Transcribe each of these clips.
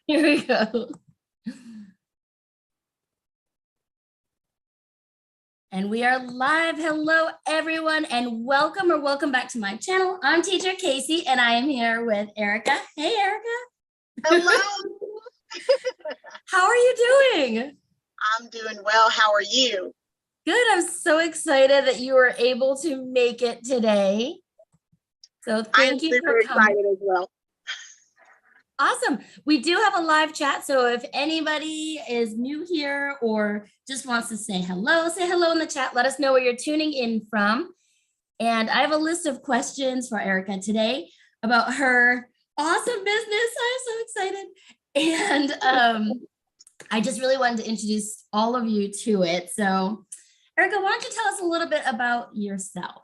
Here we go. And we are live. Hello, everyone, and welcome back to my channel. I'm Teacher Casey, and I am here with Erica. Hey, Erica. Hello. How are you doing? I'm doing well. How are you? Good. I'm so excited that you were able to make it today. So thank you for coming. I'm super excited as well. Awesome. We do have a live chat. So if anybody is new here or just wants to say hello in the chat. Let us know where you're tuning in from. And I have a list of questions for Erica today about her awesome business. I'm so excited. And I just really wanted to introduce all of you to it. So Erica, why don't you tell us a little bit about yourself?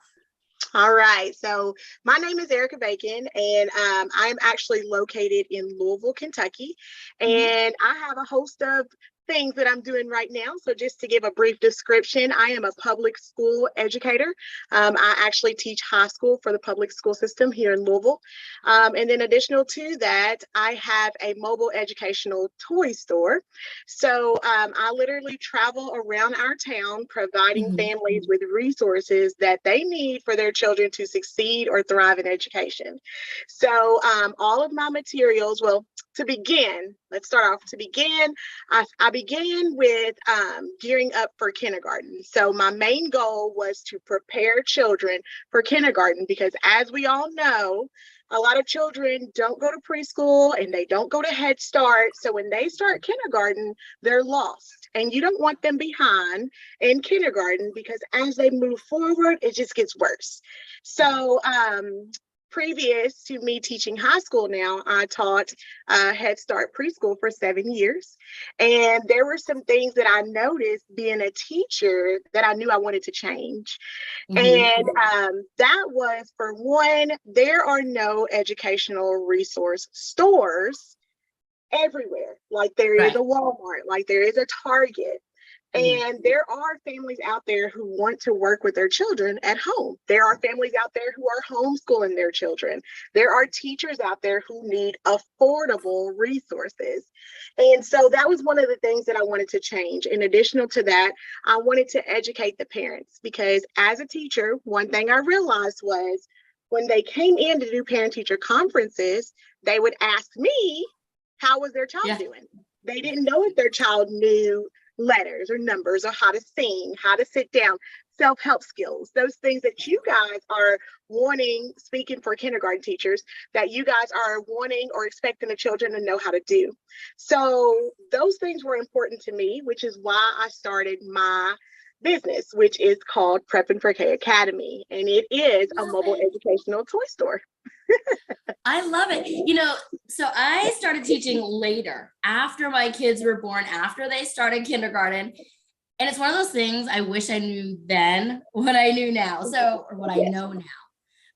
All right. So my name is Erica Bacon, and I'm actually located in Louisville, Kentucky. And I have a host of things that I'm doing right now. So just to give a brief description, I am a public school educator. I actually teach high school for the public school system here in Louisville. And then additional to that, I have a mobile educational toy store. So I literally travel around our town providing families with resources that they need for their children to succeed or thrive in education. So all of my materials, well, to begin, let's start off. To begin, I began with gearing up for kindergarten. So my main goal was to prepare children for kindergarten because, as we all know, a lot of children don't go to preschool and they don't go to Head Start. So when they start kindergarten, they're lost. And you don't want them behind in kindergarten because as they move forward, it just gets worse. So previous to me teaching high school now, I taught Head Start preschool for 7 years. And there were some things that I noticed being a teacher that I knew I wanted to change. And that was, for one, there are no educational resource stores everywhere. Like there is a Walmart, like there is a Target. And there are families out there who want to work with their children at home. There are families out there who are homeschooling their children. There are teachers out there who need affordable resources. And so that was one of the things that I wanted to change. In addition to that, I wanted to educate the parents because as a teacher, one thing I realized was when they came in to do parent-teacher conferences, they would ask me, how was their child doing? They didn't know if their child knew letters or numbers or how to sing, how to sit down, self-help skills, those things that you guys are wanting, speaking for kindergarten teachers, that you guys are wanting or expecting the children to know how to do. So those things were important to me, which is why I started my business, which is called Preppingforkacademy, and it is a mobile educational toy store. I love it. You know, so I started teaching later, after my kids were born, after they started kindergarten. And it's one of those things I wish I knew then what I knew now. So, or what I know now.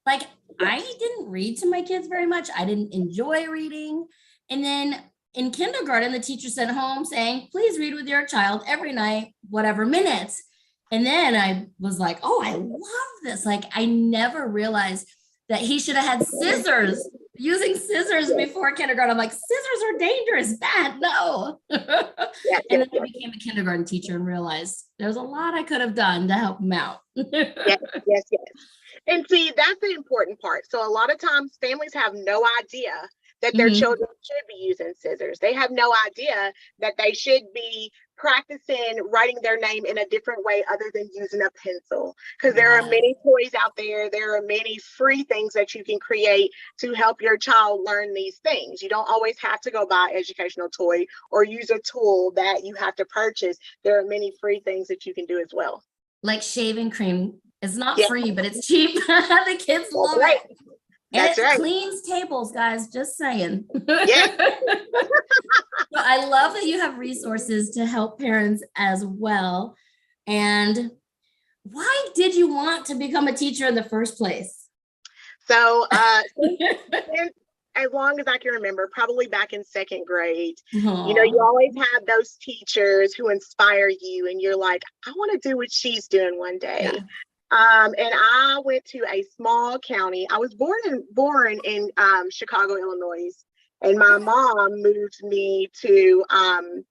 Like, I didn't read to my kids very much. I didn't enjoy reading. And then in kindergarten, the teacher sent home saying, please read with your child every night, whatever minutes. And then I was like, oh, I love this. Like, I never realized that he should have had scissors, using scissors before kindergarten. I'm like, scissors are dangerous, bad, no. And then I became a kindergarten teacher and realized there's a lot I could have done to help him out. Yes. And see, that's the important part. So a lot of times families have no idea that their children should be using scissors. They have no idea that they should be practicing writing their name in a different way other than using a pencil. Because there are many toys out there. There are many free things that you can create to help your child learn these things. You don't always have to go buy an educational toy or use a tool that you have to purchase. There are many free things that you can do as well. Like shaving cream. It's not free, but it's cheap. The kids love it. And it cleans tables, guys, just saying. Yeah. So I love that you have resources to help parents as well. And why did you want to become a teacher in the first place? So as long as I can remember, probably back in second grade, you know, you always have those teachers who inspire you and you're like, I want to do what she's doing one day. And I went to a small county. I was born in Chicago, Illinois. And my mom moved me to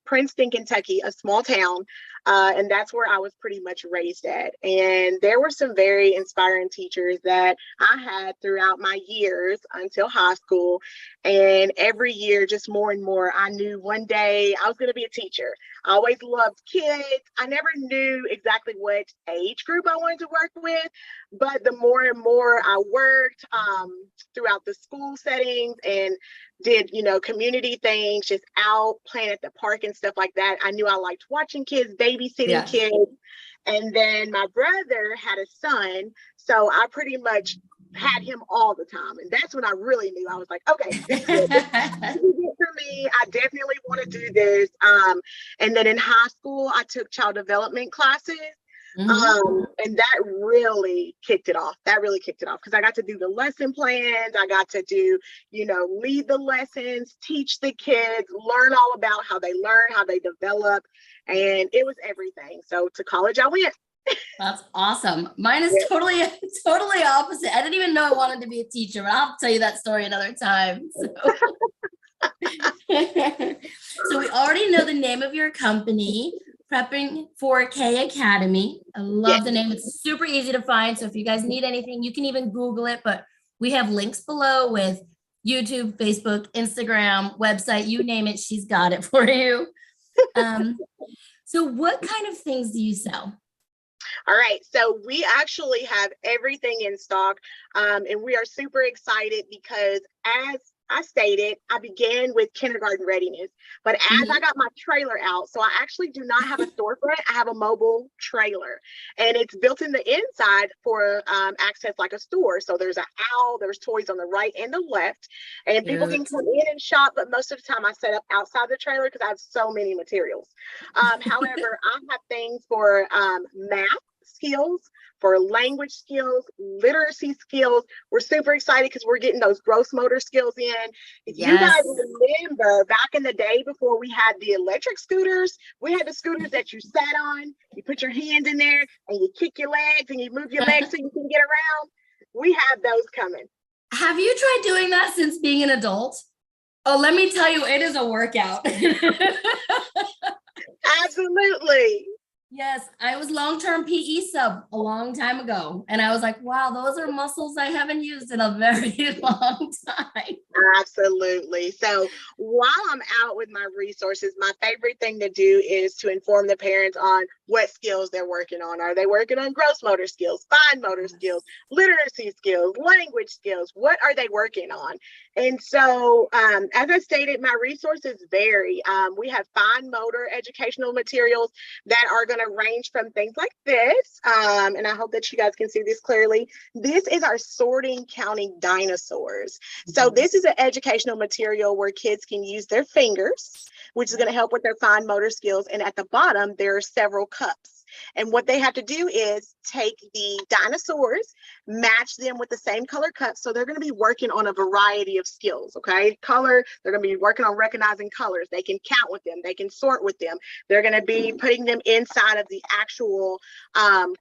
Princeton, Kentucky, a small town. And that's where I was pretty much raised at. And there were some very inspiring teachers that I had throughout my years until high school. And every year, just more and more, I knew one day I was going to be a teacher. I always loved kids. I never knew exactly what age group I wanted to work with. But the more and more I worked throughout the school settings and did, community things, just out playing at the park and stuff like that, I knew I liked watching kids, babysitting kids. And then my brother had a son, so I pretty much had him all the time. And that's when I really knew. I was like, okay, this is it. This is it for me. I definitely want to do this. And then in high school, I took child development classes. And that really kicked it off. Because I got to do the lesson plans. I got to do, lead the lessons, teach the kids, learn all about how they learn, how they develop. And it was everything. So to college I went. That's awesome. Mine is totally opposite. I didn't even know I wanted to be a teacher, but I'll tell you that story another time. So we already know the name of your company, Prepping4Academy. I love the name. It's super easy to find. So if you guys need anything, you can even Google it, but we have links below with YouTube, Facebook, Instagram, website, you name it, she's got it for you. So what kind of things do you sell? All right, so we actually have everything in stock, and we are super excited because, as I stated, I began with kindergarten readiness, but as I got my trailer out, so I actually do not have a storefront, I have a mobile trailer, and it's built in the inside for access like a store. So there's an owl, there's toys on the right and the left, and people can come in and shop, but most of the time I set up outside the trailer because I have so many materials. However, I have things for math skills, for language skills, literacy skills. We're super excited because we're getting those gross motor skills in. If you guys remember back in the day before we had the electric scooters, we had the scooters that you sat on, you put your hand in there and you kick your legs and you move your legs so you can get around. We have those coming. Have you tried doing that since being an adult? Oh, let me tell you, it is a workout. Absolutely. Yes, I was long-term PE sub a long time ago. And I was like, wow, those are muscles I haven't used in a very long time. Absolutely. So while I'm out with my resources, my favorite thing to do is to inform the parents on what skills they're working on. Are they working on gross motor skills, fine motor skills, literacy skills, language skills? What are they working on? And so, as I stated, my resources vary. We have fine motor educational materials that are going to range from things like this. And I hope that you guys can see this clearly. This is our sorting, counting dinosaurs. So this is an educational material where kids can use their fingers, which is going to help with their fine motor skills. And at the bottom, there are several cups. And what they have to do is take the dinosaurs, match them with the same color cups. So they're going to be working on a variety of skills, okay? Color, they're going to be working on recognizing colors. They can count with them. They can sort with them. They're going to be putting them inside of the actual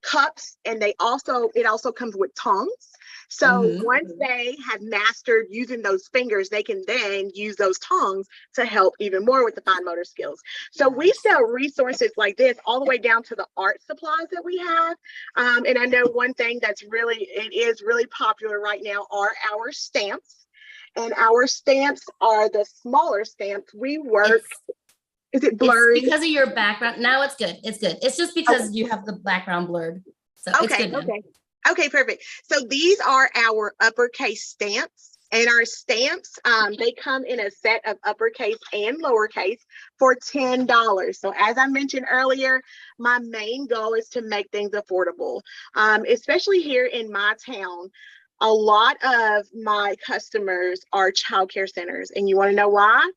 cups. And it also comes with tongs. So once they have mastered using those fingers, they can then use those tongs to help even more with the fine motor skills. So we sell resources like this all the way down to the art supplies that we have. And I know one thing it is really popular right now are our stamps. And our stamps are the smaller stamps. We work. Is it blurry? It's because of your background. Now it's good. It's good. It's just because you have the background blurred. So it's good now. Okay, perfect. So these are our uppercase stamps, and our stamps, they come in a set of uppercase and lowercase for $10. So as I mentioned earlier, my main goal is to make things affordable, especially here in my town. A lot of my customers are childcare centers, and you want to know why?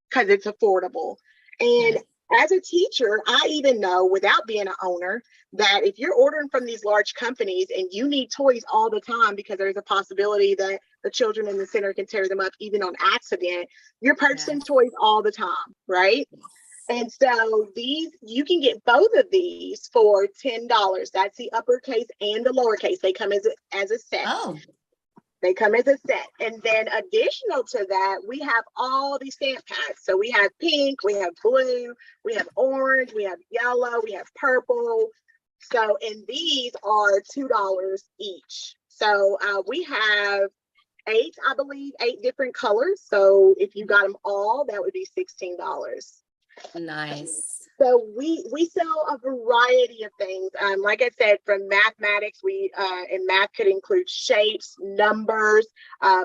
Because it's affordable. And as a teacher, I even know without being an owner that if you're ordering from these large companies and you need toys all the time because there's a possibility that the children in the center can tear them up even on accident, you're purchasing toys all the time, right? And so you can get both of these for $10. That's the uppercase and the lowercase. They come as a set. Oh. They come as a set. And then additional to that, we have all these stamp pads. So we have pink, we have blue, we have orange, we have yellow, we have purple. So, and these are $2 each. So we have 8, I believe, 8 different colors. So if you got them all, that would be $16. Nice. So we sell a variety of things. Like I said, from mathematics, and math could include shapes, numbers.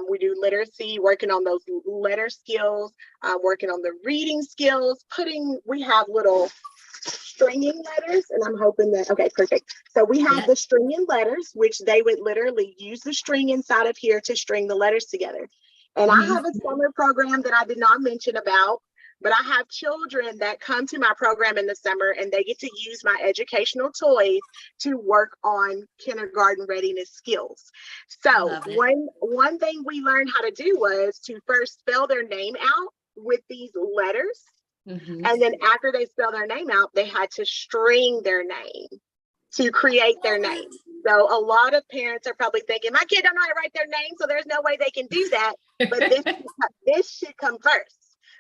We do literacy, working on those letter skills, working on the reading skills. We have little stringing letters, and I'm hoping that, okay, perfect. So we have the stringing letters, which they would literally use the string inside of here to string the letters together. And I have a summer program that I did not mention about. But I have children that come to my program in the summer, and they get to use my educational toys to work on kindergarten readiness skills. So one thing we learned how to do was to first spell their name out with these letters. And then after they spell their name out, they had to string their name to create their name. So a lot of parents are probably thinking, my kid don't know how to write their name, so there's no way they can do that. But this should come first.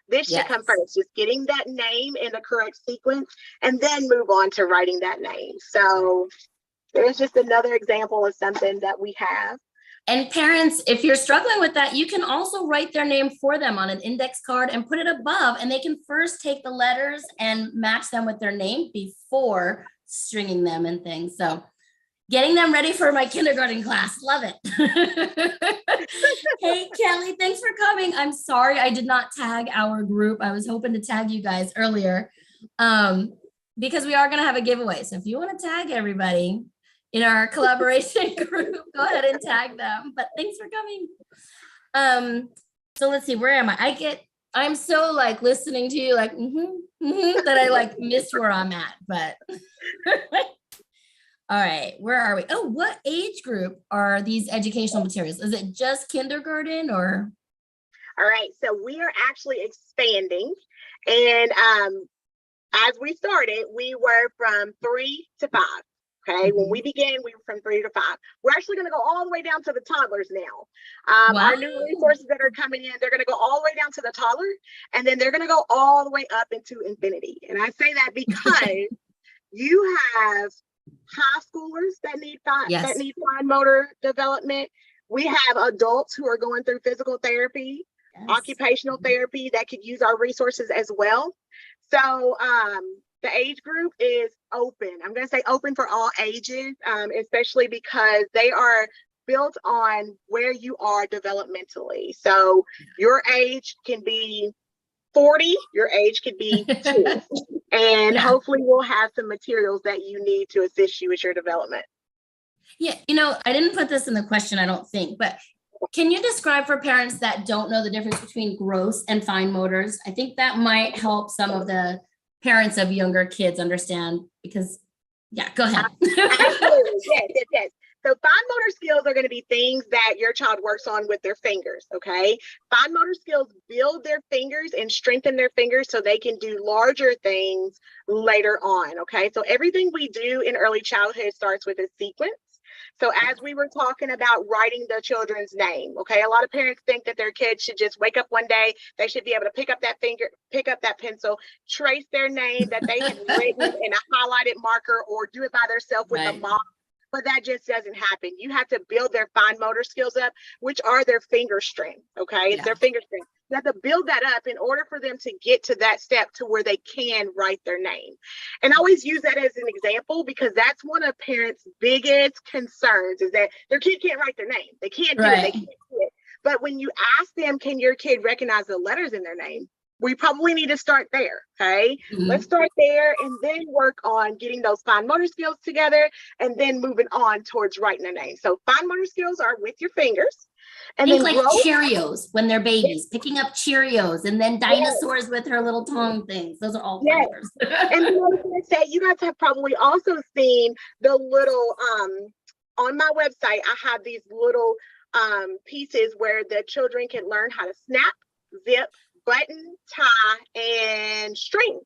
This should come first, just getting that name in the correct sequence, and then move on to writing that name. So there's just another example of something that we have. And parents, if you're struggling with that, you can also write their name for them on an index card and put it above, and they can first take the letters and match them with their name before stringing them and things. So getting them ready for my kindergarten class. Love it. Hey, Kelly, thanks for coming. I'm sorry I did not tag our group. I was hoping to tag you guys earlier because we are going to have a giveaway. So if you want to tag everybody in our collaboration group, go ahead and tag them. But thanks for coming. So let's see, where am I? I'm so like listening to you like, that I like missed where I'm at, but all right, where are we? Oh, what age group are these educational materials? Is it just kindergarten or? All right, so we are actually expanding. And as we started, we were from 3 to 5. Okay, when we began, we were from 3 to 5. We're actually going to go all the way down to the toddlers now. Our new resources that are coming in, they're going to go all the way down to the toddler, and then they're going to go all the way up into infinity. And I say that because you have high schoolers that need fine motor development. We have adults who are going through physical therapy, occupational therapy that could use our resources as well. So the age group is open. I'm going to say open for all ages, especially because they are built on where you are developmentally. So your age can be 40, your age could be 2. And hopefully we'll have some materials that you need to assist you with your development. Yeah, I didn't put this in the question, I don't think, but can you describe for parents that don't know the difference between gross and fine motors? I think that might help some of the parents of younger kids understand because, go ahead. Absolutely, yes. So fine motor skills are going to be things that your child works on with their fingers, okay? Fine motor skills build their fingers and strengthen their fingers so they can do larger things later on, okay? So everything we do in early childhood starts with a sequence. So as we were talking about writing the children's name, okay, a lot of parents think that their kids should just wake up one day, they should be able to pick up that pencil, trace their name that they have written in a highlighted marker, or do it by themselves with a mop. But that just doesn't happen. You have to build their fine motor skills up, which are their finger strength, okay? It's their finger strength. You have to build that up in order for them to get to that step to where they can write their name. And I always use that as an example because that's one of parents' biggest concerns is that their kid can't write their name. They can't do it. They can't do it. But when you ask them, can your kid recognize the letters in their name? We probably need to start there, okay? Let's start there and then work on getting those fine motor skills together and then moving on towards writing their name. So fine motor skills are with your fingers. And think then like Cheerios when they're babies, picking up Cheerios, and then dinosaurs with her little tongue things. Those are all fine motors. And I was going to say, you guys have probably also seen the little, on my website, I have these little pieces where the children can learn how to snap, zip, button, tie, and string.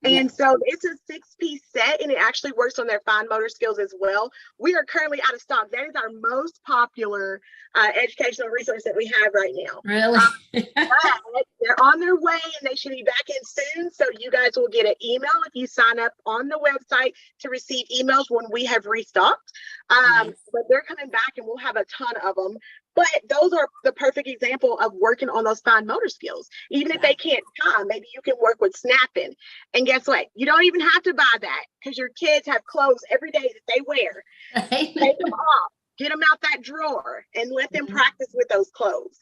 Yeah. And so it's a 6-piece set, and it actually works on their fine motor skills as well. We are currently out of stock. That is our most popular educational resource that we have right now. Really? But they're on their way, and they should be back in soon. So you guys will get an email if you sign up on the website to receive emails when we have restocked. Nice. But they're coming back, and we'll have a ton of them. But those are the perfect example of working on those fine motor skills. Even if they can't tie, maybe you can work with snapping. And guess what? You don't even have to buy that, because your kids have clothes every day that they wear. Take them off, get them out that drawer, and let them practice with those clothes.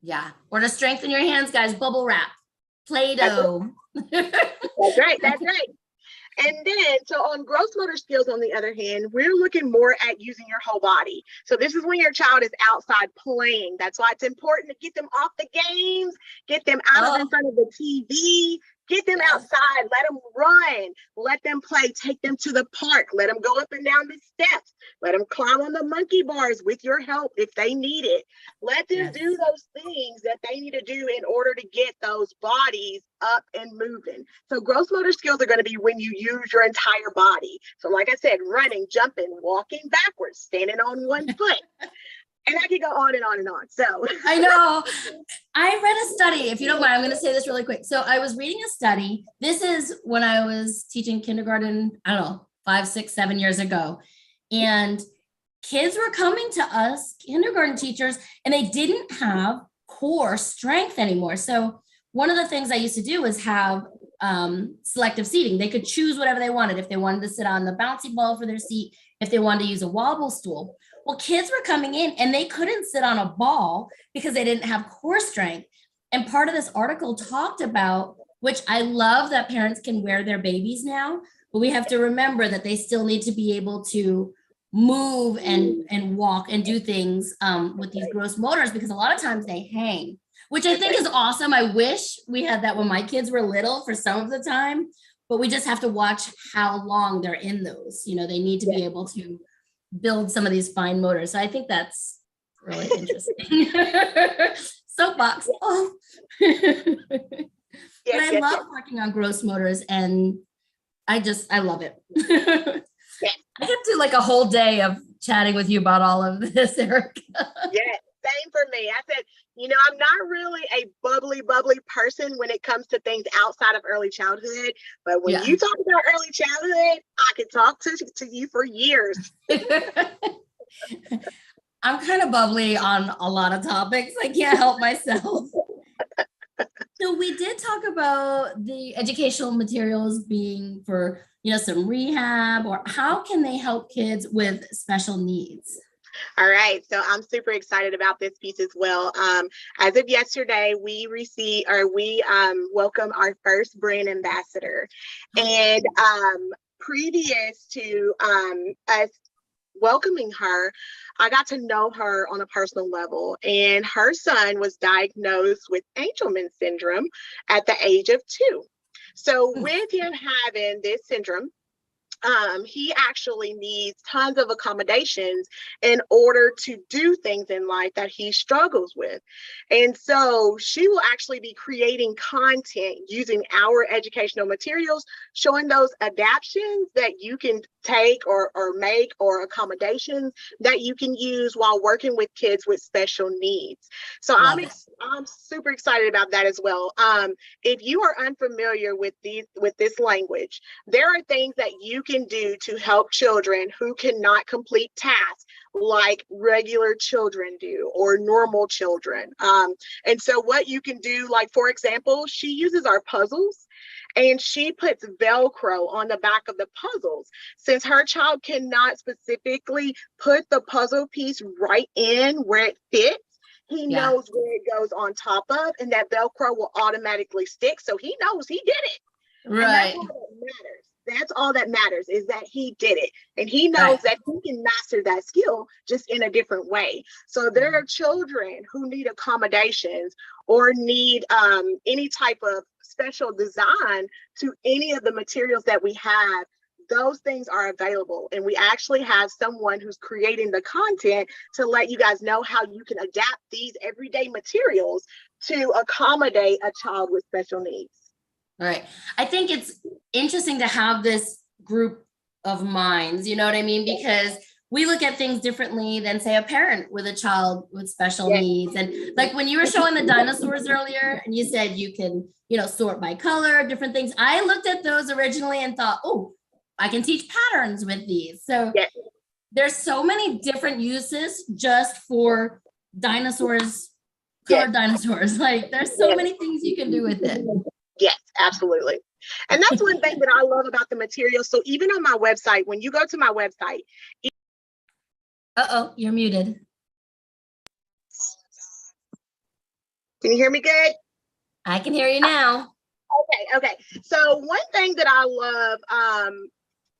Yeah. Or to strengthen your hands, guys, bubble wrap, Play-Doh. That's right. That's right. And then, so on gross motor skills, on the other hand, we're looking more at using your whole body. So this is when your child is outside playing. That's why it's important to get them off the games, get them out of in front of the TV, get them outside, let them run, let them play, take them to the park, let them go up and down the steps, let them climb on the monkey bars with your help if they need it. Let them do those things that they need to do in order to get those bodies up and moving. So gross motor skills are going to be when you use your entire body. So like I said, running, jumping, walking backwards, standing on one foot. And I could go on and on and on. So I know. I read a study, if you don't mind, I'm going to say this really quick. So I was reading a study. This is when I was teaching kindergarten, I don't know, 5, 6, 7 years ago. And kids were coming to us, kindergarten teachers, and they didn't have core strength anymore. So one of the things I used to do was have selective seating. They could choose whatever they wanted. If they wanted to sit on the bouncy ball for their seat, if they wanted to use a wobble stool. Well, kids were coming in and they couldn't sit on a ball because they didn't have core strength. And part of this article talked about, which I love that parents can wear their babies now, but we have to remember that they still need to be able to move and walk and do things with these gross motors, because a lot of times they hang, which I think is awesome. I wish we had that when my kids were little for some of the time, but we just have to watch how long they're in those. You know, they need to be able to build some of these fine motors. So I think that's really interesting. Soapbox. Oh. But I love working on gross motors, and I love it. I could do like a whole day of chatting with you about all of this, Erica. Yeah, same for me. I said, I'm not really a bubbly person when it comes to things outside of early childhood. But when you talk about early childhood, I could talk to you for years. I'm kind of bubbly on a lot of topics. I can't help myself. So we did talk about the educational materials being for, some rehab, or how can they help kids with special needs? All right. So I'm super excited about this piece as well. As of yesterday, we welcome our first brand ambassador. And previous to us welcoming her, I got to know her on a personal level. And her son was diagnosed with Angelman syndrome at the age of 2. So with him having this syndrome, he actually needs tons of accommodations in order to do things in life that he struggles with. And so she will actually be creating content using our educational materials, showing those adaptions that you can take or make, or accommodations that you can use while working with kids with special needs. So I'm super excited about that as well. If you are unfamiliar with this language, there are things that you can do to help children who cannot complete tasks like regular children do, or normal children. And so what you can do, like, for example, she uses our puzzles, and she puts Velcro on the back of the puzzles. Since her child cannot specifically put the puzzle piece right in where it fits, he knows where it goes on top of, and that Velcro will automatically stick. So he knows he did it. Right. And that's all that matters. That's all that matters, is that he did it. And he knows that he can master that skill just in a different way. So there are children who need accommodations or need any type of special design to any of the materials that we have. Those things are available. And we actually have someone who's creating the content to let you guys know how you can adapt these everyday materials to accommodate a child with special needs. All right. I think it's interesting to have this group of minds, you know what I mean? Because we look at things differently than, say, a parent with a child with special Yes. needs. And like when you were showing the dinosaurs earlier and you said you can, sort by color, different things. I looked at those originally and thought, oh, I can teach patterns with these. So Yes. there's so many different uses just for dinosaurs, Yes. colored dinosaurs. Like there's so many things you can do with it. Yes, absolutely. And that's one thing that I love about the material. So even on my website, when you go to my website. Uh-oh, you're muted. Can you hear me good? I can hear you now. Okay. So one thing that I love,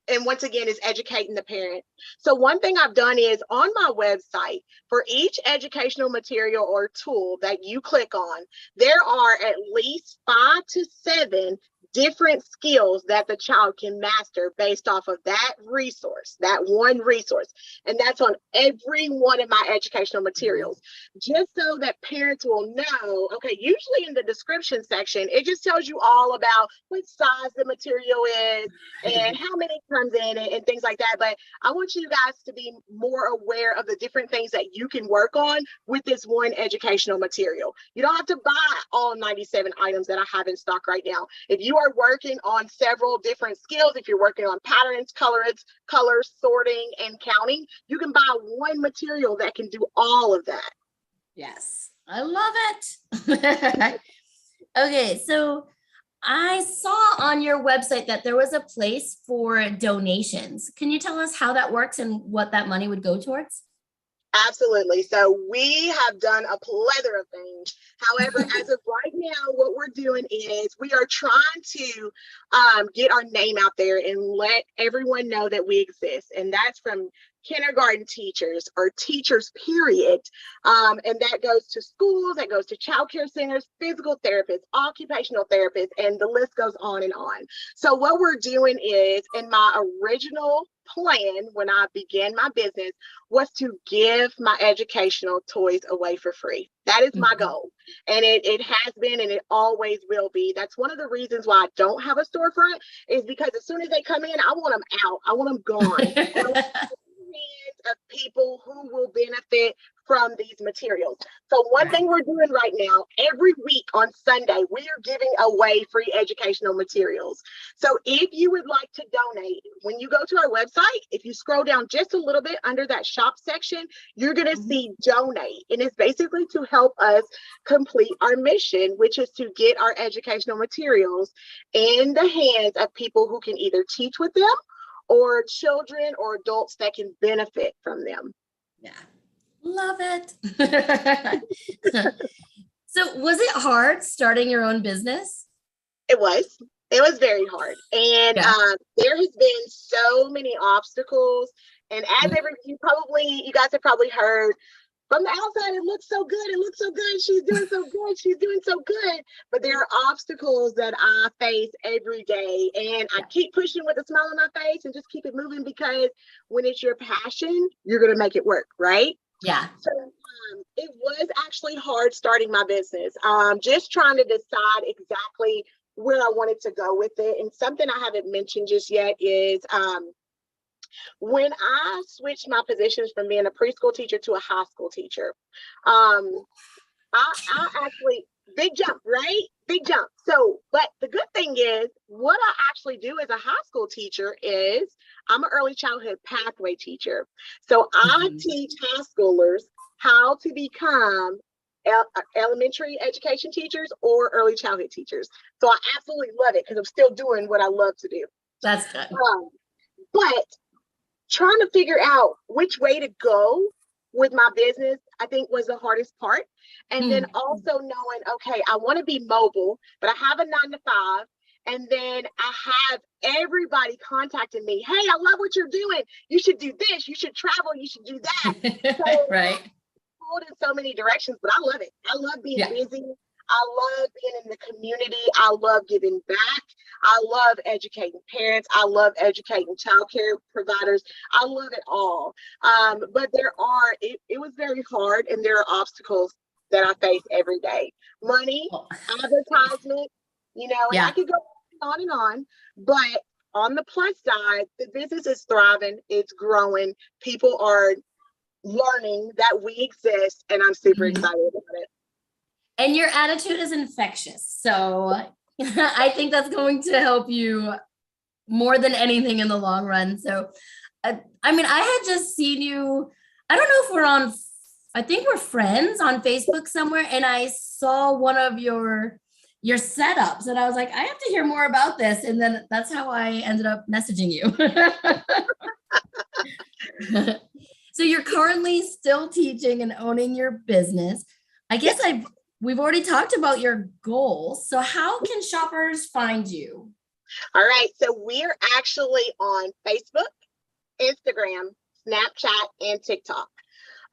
and once again, is educating the parent. So one thing I've done is on my website, for each educational material or tool that you click on, there are at least 5 to 7 different skills that the child can master based off of that resource, that one resource. And that's on every one of my educational materials, just so that parents will know, okay, usually in the description section, it just tells you all about what size the material is and how many comes in it and things like that. But I want you guys to be more aware of the different things that you can work on with this one educational material. You don't have to buy all 97 items that I have in stock right now. If you are working on several different skills, if you're working on patterns, colors, sorting, and counting, you can buy one material that can do all of that. Yes, I love it. Okay, so I saw on your website that there was a place for donations. Can you tell us how that works and what that money would go towards? Absolutely. So we have done a plethora of things. However, as of right now, what we're doing is we are trying to get our name out there and let everyone know that we exist. And that's from kindergarten teachers or teachers, period. And that goes to schools, that goes to childcare centers, physical therapists, occupational therapists, and the list goes on and on. So what we're doing is, in my original plan when I began my business, was to give my educational toys away for free. That is my goal. And it has been, and it always will be. That's one of the reasons why I don't have a storefront, is because as soon as they come in, I want them out. I want them gone. Of people who will benefit from these materials. So one thing we're doing right now, every week on Sunday, we are giving away free educational materials. So if you would like to donate, when you go to our website, if you scroll down just a little bit under that shop section, you're going to see donate. And it's basically to help us complete our mission, which is to get our educational materials in the hands of people who can either teach with them or children or adults that can benefit from them. Yeah, love it. So was it hard starting your own business? It was very hard. And there has been so many obstacles. And as you guys have probably heard, from the outside, it looks so good. It looks so good. She's doing so good. She's doing so good. But there are obstacles that I face every day. And I keep pushing with a smile on my face and just keep it moving, because when it's your passion, you're going to make it work, right? Yeah. So it was actually hard starting my business. Just trying to decide exactly where I wanted to go with it. And something I haven't mentioned just yet is when I switched my positions from being a preschool teacher to a high school teacher, I actually, big jump, right? Big jump. So, but the good thing is, what I actually do as a high school teacher is I'm an early childhood pathway teacher. So I teach high schoolers how to become elementary education teachers or early childhood teachers. So I absolutely love it, because I'm still doing what I love to do. That's good. But trying to figure out which way to go with my business, I think, was the hardest part. And then also knowing, okay, I want to be mobile, but I have a 9-to-5. And then I have everybody contacting me. Hey, I love what you're doing. You should do this. You should travel. You should do that. So, right. pulled in so many directions, but I love it. I love being busy. I love being in the community. I love giving back. I love educating parents. I love educating childcare providers. I love it all. But it was very hard, and there are obstacles that I face every day. Money, advertisement, and I could go on and on, but on the plus side, the business is thriving, it's growing, people are learning that we exist, and I'm super excited about it. And your attitude is infectious. So I think that's going to help you more than anything in the long run. So, I mean, I had just seen you, I don't know if I think we're friends on Facebook somewhere, and I saw one of your setups and I was like, I have to hear more about this. And then that's how I ended up messaging you. So you're currently still teaching and owning your business. I guess we've already talked about your goals. So how can shoppers find you? All right. So we're actually on Facebook, Instagram, Snapchat, and TikTok.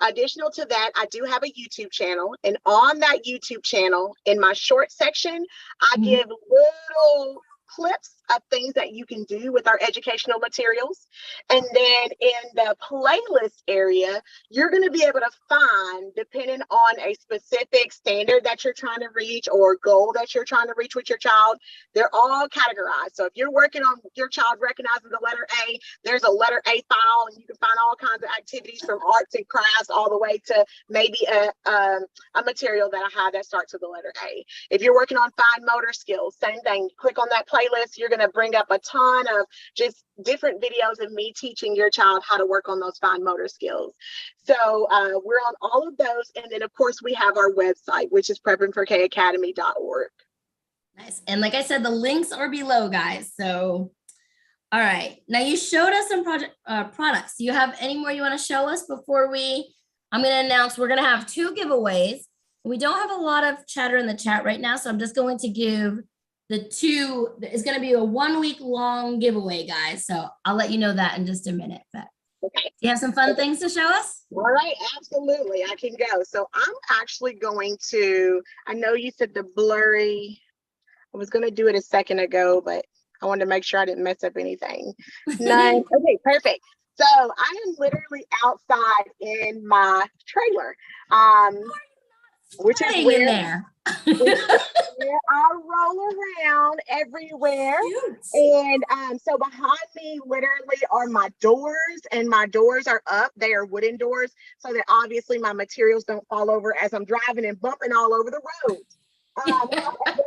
Additional to that, I do have a YouTube channel. And on that YouTube channel, in my short section, I give little clips of things that you can do with our educational materials. And then in the playlist area, you're going to be able to find, depending on a specific standard that you're trying to reach or goal that you're trying to reach with your child, they're all categorized. So if you're working on your child recognizing the letter A, there's a letter A file, and you can find all kinds of activities from arts and crafts all the way to maybe a material that I have that starts with the letter A. If you're working on fine motor skills, same thing. Click on that playlist. You're going to bring up a ton of just different videos of me teaching your child how to work on those fine motor skills. So we're on all of those. And then, of course, we have our website, which is preppingforkacademy.org. Nice. And like I said, the links are below, guys. So, all right. Now you showed us some products. Do you have any more you want to show us before I'm going to announce we're going to have 2 giveaways. We don't have a lot of chatter in the chat right now, so I'm just going to give the 2. It's going to be a 1-week long giveaway, guys. So I'll let you know that in just a minute. But okay. Do you have some fun things to show us? All right, absolutely. I can go. So I'm actually going to, I know you said the blurry, I was going to do it a second ago, but I wanted to make sure I didn't mess up anything. None. Okay, perfect. So I am literally outside in my trailer, which is where I roll around everywhere. Cute. And so behind me literally are my doors, and my doors are up. They are wooden doors, so that obviously my materials don't fall over as I'm driving and bumping all over the road. However, I do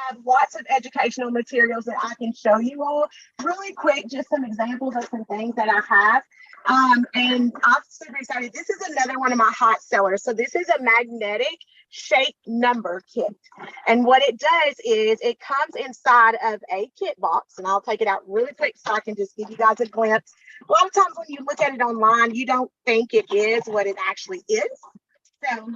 have lots of educational materials that I can show you all really quick, just some examples of some things that I have. And I'm super excited. This is another one of my hot sellers. So this is a magnetic shape number kit. And what it does is it comes inside of a kit box, and I'll take it out really quick so I can just give you guys a glimpse. A lot of times when you look at it online, you don't think it is what it actually is. So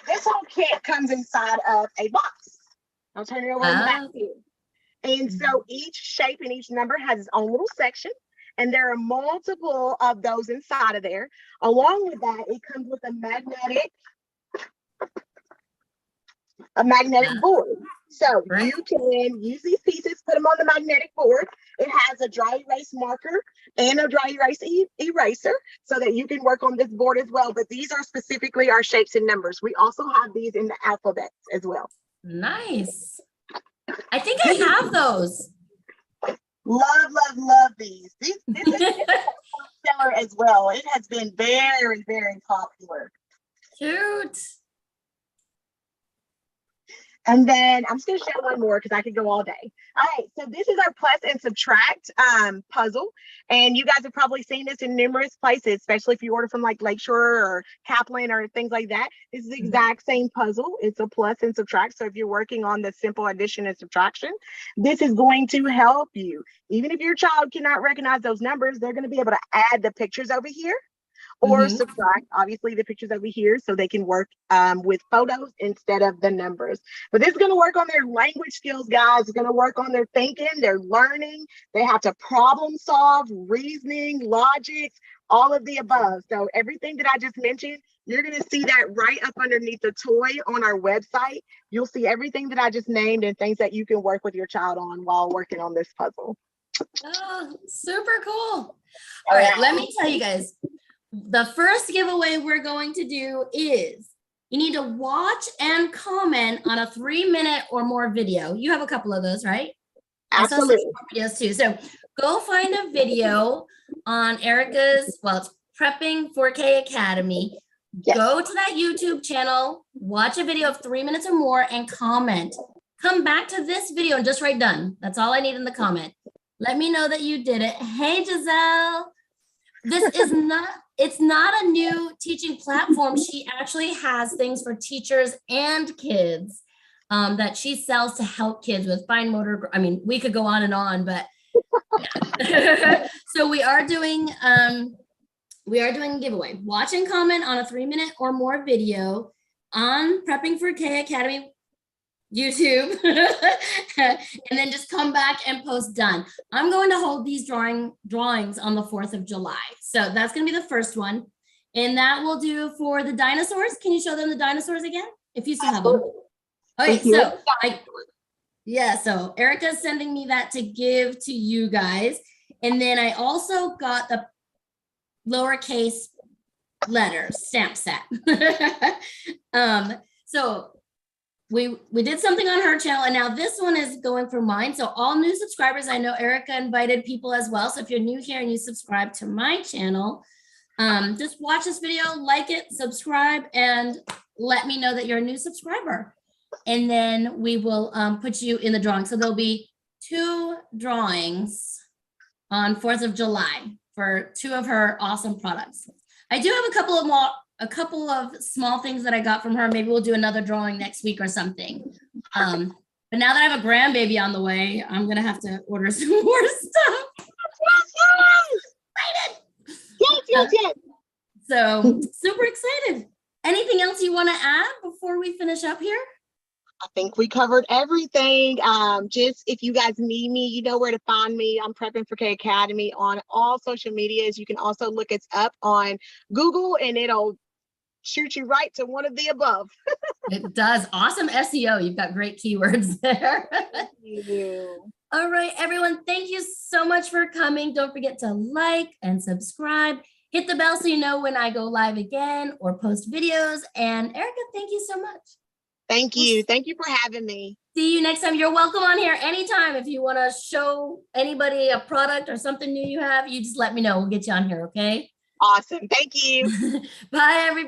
this whole kit comes inside of a box. I'll turn it over on the back here. And so each shape and each number has its own little section, and there are multiple of those inside of there. Along with that, it comes with a magnetic board. So you can use these pieces, put them on the magnetic board. It has a dry erase marker and a dry erase eraser so that you can work on this board as well. But these are specifically our shapes and numbers. We also have these in the alphabets as well. Nice. I think I have those. Love these. This is a seller as well. It has been very, very popular. Cute. And then I'm just going to show one more because I could go all day. All right, so this is our plus and subtract puzzle. And you guys have probably seen this in numerous places, especially if you order from like Lakeshore or Kaplan or things like that. This is the exact same puzzle. It's a plus and subtract. So if you're working on the simple addition and subtraction, this is going to help you. Even if your child cannot recognize those numbers, they're going to be able to add the pictures over here, or subtract, obviously, the pictures over here so they can work with photos instead of the numbers. But this is going to work on their language skills, guys. It's going to work on their thinking, their learning. They have to problem solve, reasoning, logics, all of the above. So everything that I just mentioned, you're going to see that right up underneath the toy on our website. You'll see everything that I just named and things that you can work with your child on while working on this puzzle. Oh, super cool. All right, let me tell you guys. The first giveaway we're going to do is You need to watch and comment on a 3-minute or more video. You have a couple of those, right? Absolutely. I saw some videos too. So go find a video on Erica's, well, it's Prepping 4K Academy. Yes. Go to that YouTube channel, watch a video of 3 minutes or more and comment. Come back to this video and just write done. That's all I need in the comment. Let me know that you did it. Hey, Giselle. This is it's not a new teaching platform. She actually has things for teachers and kids that she sells to help kids with fine motor. I mean, we could go on and on, but so we are doing a giveaway. Watch and comment on a 3-minute or more video on Prepping for K Academy YouTube, and then just come back and post done. I'm going to hold these drawings on the 4th of July. So that's going to be the first one. And that will do for the dinosaurs. Can you show them the dinosaurs again? If you still have them. Okay, so so Erica's sending me that to give to you guys. And then I also got the lowercase letters stamp set. So we did something on her channel, and now this one is going for mine. So all new subscribers, I know Erica invited people as well. So if you're new here and you subscribe to my channel, just watch this video, like it, subscribe, and let me know that you're a new subscriber. And then we will put you in the drawing. So there'll be 2 drawings on 4th of July for 2 of her awesome products. I do have a couple of small things that I got from her. Maybe we'll do another drawing next week or something. But now that I have a grandbaby on the way, I'm gonna have to order some more stuff. Yes. So super excited. Anything else you want to add before we finish up here? I think we covered everything. Just if you guys need me, you know where to find me. I'm Prepping for K Academy on all social medias. You can also look us up on Google and it'll shoot you right to one of the above. It does. Awesome SEO. You've got great keywords there. Thank you. All right, everyone. Thank you so much for coming. Don't forget to like and subscribe. Hit the bell so you know when I go live again or post videos. And Erica, thank you so much. Thank you. Thank you for having me. See you next time. You're welcome on here anytime. If you want to show anybody a product or something new you have, you just let me know. We'll get you on here, okay? Awesome. Thank you. Bye, everybody.